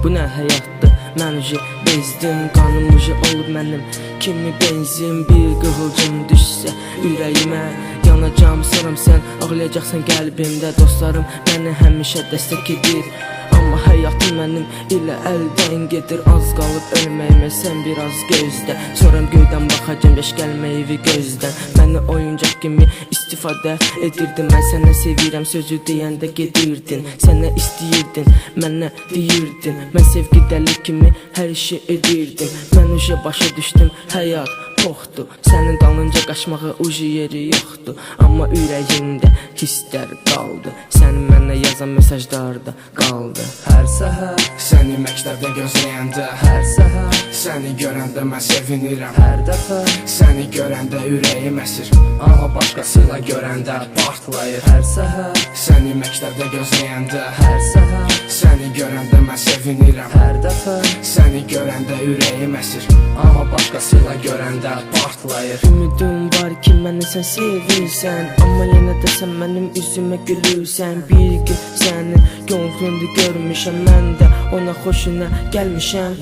Bu nə həyatdır, mən bezdim. Qanım olub mənim kimi benzin. Bir qığılcım düşsə ürəyimə yanacam, saram sən ağlayacaqsan qəlbimdə. Dostlarım məni həmişə dəstək edir, amma həyatım mənim ilə əldən gedir. Az qalıb ölməyimə sən biraz gözlə, sonra göydən baxacam yaş gəlməyi gözdən. Məni oyuncaq kimi istifadə edirdin, mən sənə sevirəm sözü deyəndə gedirdin. Sənə istəyirdin, mənə deyirdin, mən sevgi dəli kimi hər şey edirdim. Mən başa düşdüm, həyat poxdur, sənin dalınca qaçmağa yeri yoxdur. Amma ürəyimdə hisslər qaldı, sənin mənə yazan mesajlarda qaldı. Hər səhər səni məktəbdə gözləyəndə, hər səhər səni görəndə mən sevinirəm. Hər dəfə səni görəndə ürəyim əsir, amma başqasıyla görəndə partlayır. Hər səhər səni məktəbdə gözləyəndə, hər səhər səni görəndə mən sevinirəm. Hər dəfə səni görəndə ürəyim əsir, amma başqasıyla görəndə partlayır. Ümidim var ki məni sən sevirsən, amma yenə də sən mənim üzümə gülürsən. Bir gün səni yolunda görmüşəm, mən də ona xoşuna gəlmişəm.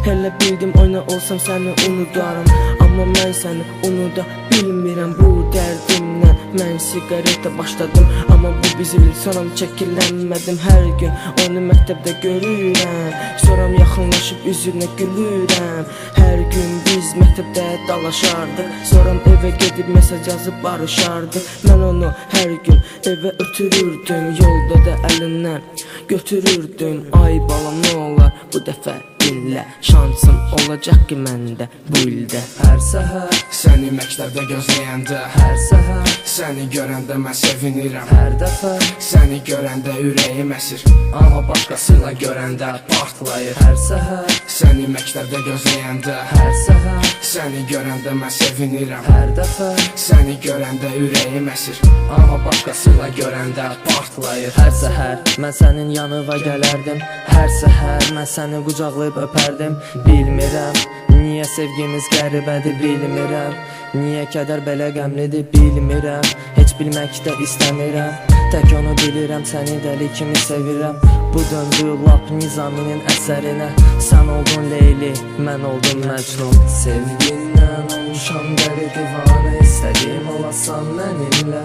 Hələ bildim oyna olsam səni unudaram, amma mən səni unuda bilmirəm. Bu dərdimlə mən siqaretə başladım, amma bu bizim sonram çəkilənmədim. Hər gün onu məktəbdə görürəm, sonram yaxınlaşıb üzünə gülürəm. Hər gün biz məktəbdə dalaşardıq, sonram evə gedib mesaj yazıb barışardıq. Mən onu hər gün evə ötürürdüm, yolda da əlindən götürürdüm. Ay balam nə olar bu dəfə dinlə, şansım olacaq ki məndə bu ildə. Hər səhər səni məktəbdə gözləyəndə, hər səhər səni görəndə mən sevinirəm. Hər dəfə səni görəndə ürəyim əsir, amma başqasıyla görəndə partlayır. Hər səhər səni məktəbdə gözləyəndə, hər səhər səni görəndə mən sevinirəm. Hər dəfə səni görəndə ürəyim əsir, amma başqasıyla görəndə partlayır. Hər səhər mən sənin yanına gələrdim, hər səhər mən səni qucaqlayıb öpərdim. Bilmirəm niyə sevgimiz qəribədir, bilmirəm niyə kədər belə qəmlidir, bilmirəm heç bilmək də istəmirəm. Tək onu bilirəm, səni dəli kimi sevirəm. Bu döndü lap Nizaminin əsərinə, sən oldun Leyli, mən oldum Məcnun. Sevgindən olmuşam dəli divanə, istədiyim olasan mənimlə.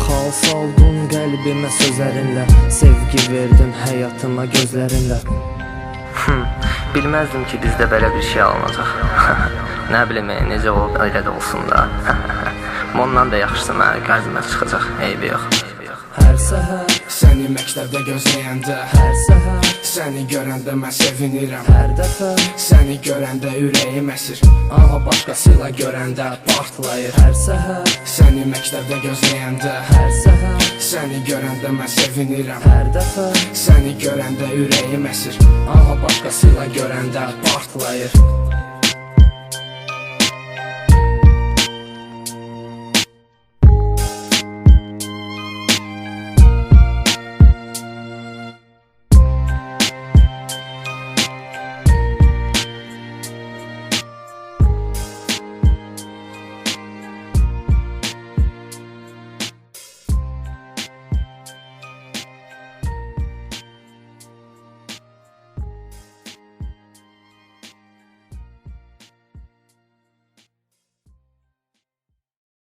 Xals oldun qəlbimə sözlərinlə, sevgi verdin həyatıma gözlərinlə. Bilməzdim ki bizdə belə bir şey alınacaq. Nə bilim, necə olub elə də olsun da. Ondan da yaxşısı mənə qəlbimə çıxacaq, eybi yox. Hər səhər səni məktəbdə gözləyəndə, hər səhər səni görəndə mən sevinirəm. Hər dəfə səni görəndə ürəyim əsir, amma başqasıyla görəndə partlayır. Hər səhər səni məktəbdə gözləyəndə, hər səhər səni görəndə mən sevinirəm. Hər dəfə səni görəndə ürəyim əsir, amma başqasıyla görəndə partlayır.